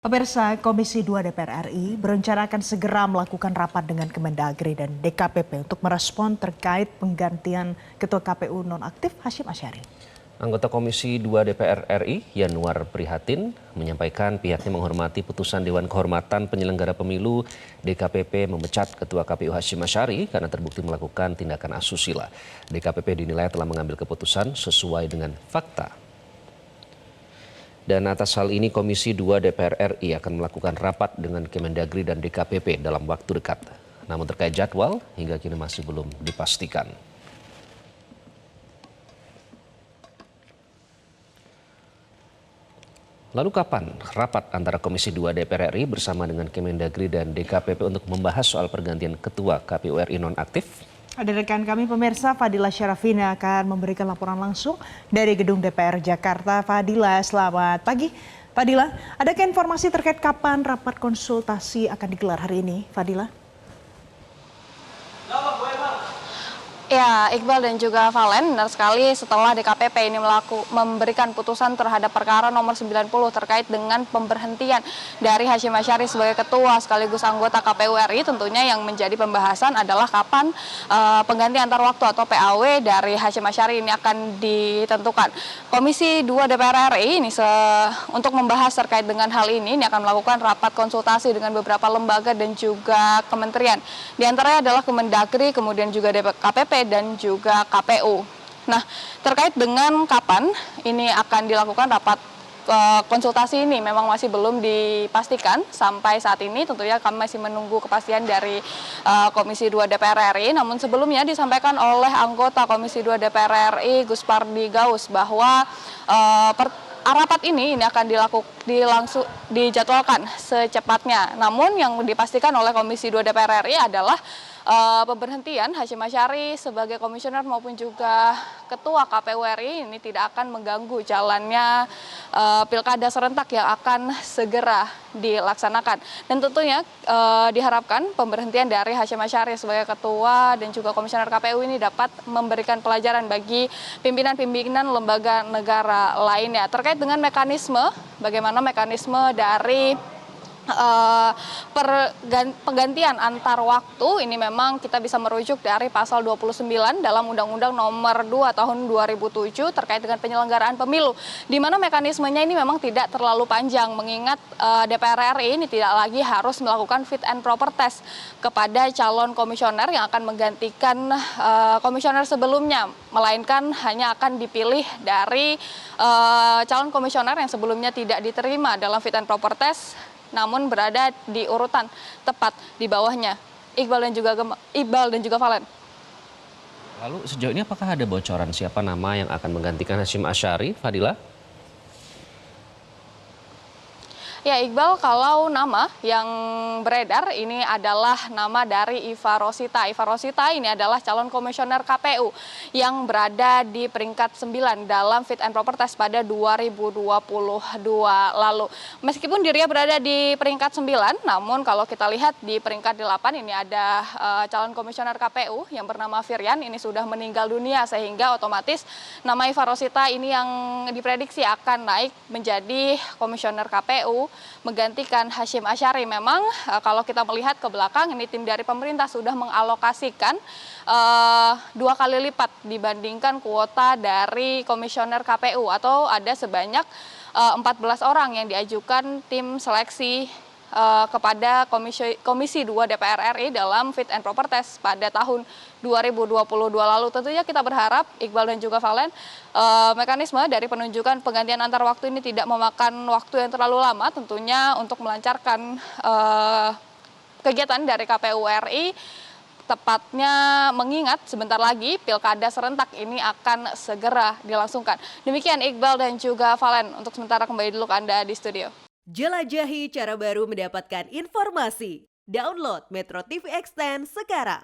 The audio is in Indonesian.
Pemirsa, Komisi 2 DPR RI berencana akan segera melakukan rapat dengan Kemendagri dan DKPP untuk merespon terkait penggantian Ketua KPU nonaktif Hasyim Asyari. Anggota Komisi 2 DPR RI, Yanuar Prihatin, menyampaikan pihaknya menghormati putusan Dewan Kehormatan Penyelenggara Pemilu DKPP memecat Ketua KPU Hasyim Asyari karena terbukti melakukan tindakan asusila. DKPP dinilai telah mengambil keputusan sesuai dengan fakta. Dan atas hal ini Komisi 2 DPR RI akan melakukan rapat dengan Kemendagri dan DKPP dalam waktu dekat. Namun terkait jadwal hingga kini masih belum dipastikan. Lalu kapan rapat antara Komisi 2 DPR RI bersama dengan Kemendagri dan DKPP untuk membahas soal pergantian Ketua KPU RI nonaktif? Ada rekan kami pemirsa, Fadila Syarafina akan memberikan laporan langsung dari Gedung DPR Jakarta. Fadila, selamat pagi. Fadila, adakah informasi terkait kapan rapat konsultasi akan digelar hari ini, Fadila? Ya, Iqbal dan juga Valen, benar sekali setelah DKPP ini memberikan putusan terhadap perkara nomor 90 terkait dengan pemberhentian dari Hasyim Asyari sebagai ketua sekaligus anggota KPU RI, tentunya yang menjadi pembahasan adalah kapan pengganti antar waktu atau PAW dari Hasyim Asyari ini akan ditentukan. Komisi 2 DPR RI ini untuk membahas terkait dengan hal ini akan melakukan rapat konsultasi dengan beberapa lembaga dan juga kementerian. Di antaranya adalah Kemendagri, kemudian juga DKPP dan juga KPU. Nah, terkait dengan kapan ini akan dilakukan rapat konsultasi ini memang masih belum dipastikan sampai saat ini. Tentunya kami masih menunggu kepastian dari Komisi 2 DPR RI. Namun sebelumnya disampaikan oleh anggota Komisi 2 DPR RI Gus Pardi Gaus bahwa rapat ini akan dijadwalkan secepatnya. Namun yang dipastikan oleh Komisi 2 DPR RI adalah pemberhentian Hasyim Asyari sebagai komisioner maupun juga ketua KPU RI ini tidak akan mengganggu jalannya pilkada serentak yang akan segera dilaksanakan. Dan tentunya diharapkan pemberhentian dari Hasyim Asyari sebagai ketua dan juga komisioner KPU ini dapat memberikan pelajaran bagi pimpinan-pimpinan lembaga negara lainnya. Terkait dengan mekanisme, bagaimana mekanisme dari penggantian antar waktu ini memang kita bisa merujuk dari pasal 29 dalam Undang-Undang Nomor 2 Tahun 2007 terkait dengan penyelenggaraan pemilu, di mana mekanismenya ini memang tidak terlalu panjang, mengingat DPR RI ini tidak lagi harus melakukan fit and proper test kepada calon komisioner yang akan menggantikan komisioner sebelumnya, melainkan hanya akan dipilih dari calon komisioner yang sebelumnya tidak diterima dalam fit and proper test namun berada di urutan tepat di bawahnya. Iqbal dan juga Valen. Lalu sejauh ini apakah ada bocoran siapa nama yang akan menggantikan Hasyim Asyari, Fadila? Ya, Iqbal, kalau nama yang beredar ini adalah nama dari Iva Rosita. Iva Rosita ini adalah calon komisioner KPU yang berada di peringkat 9 dalam fit and proper test pada 2022 lalu. Meskipun dirinya berada di peringkat 9, namun kalau kita lihat di peringkat 8 ini ada calon komisioner KPU yang bernama Firyan, ini sudah meninggal dunia sehingga otomatis nama Iva Rosita ini yang diprediksi akan naik menjadi komisioner KPU menggantikan Hasyim Asyari. Memang kalau kita melihat ke belakang ini tim dari pemerintah sudah mengalokasikan 2 kali lipat dibandingkan kuota dari komisioner KPU, atau ada sebanyak 14 orang yang diajukan tim seleksi kepada Komisi 2 DPR RI dalam fit and proper test pada tahun 2022 lalu. Tentunya kita berharap, Iqbal dan juga Valen, mekanisme dari penunjukan penggantian antar waktu ini tidak memakan waktu yang terlalu lama, tentunya untuk melancarkan kegiatan dari KPU RI, tepatnya mengingat sebentar lagi pilkada serentak ini akan segera dilangsungkan. Demikian Iqbal dan juga Valen, untuk sementara kembali dulu ke Anda di studio. Jelajahi cara baru mendapatkan informasi. Download Metro TV Extend sekarang.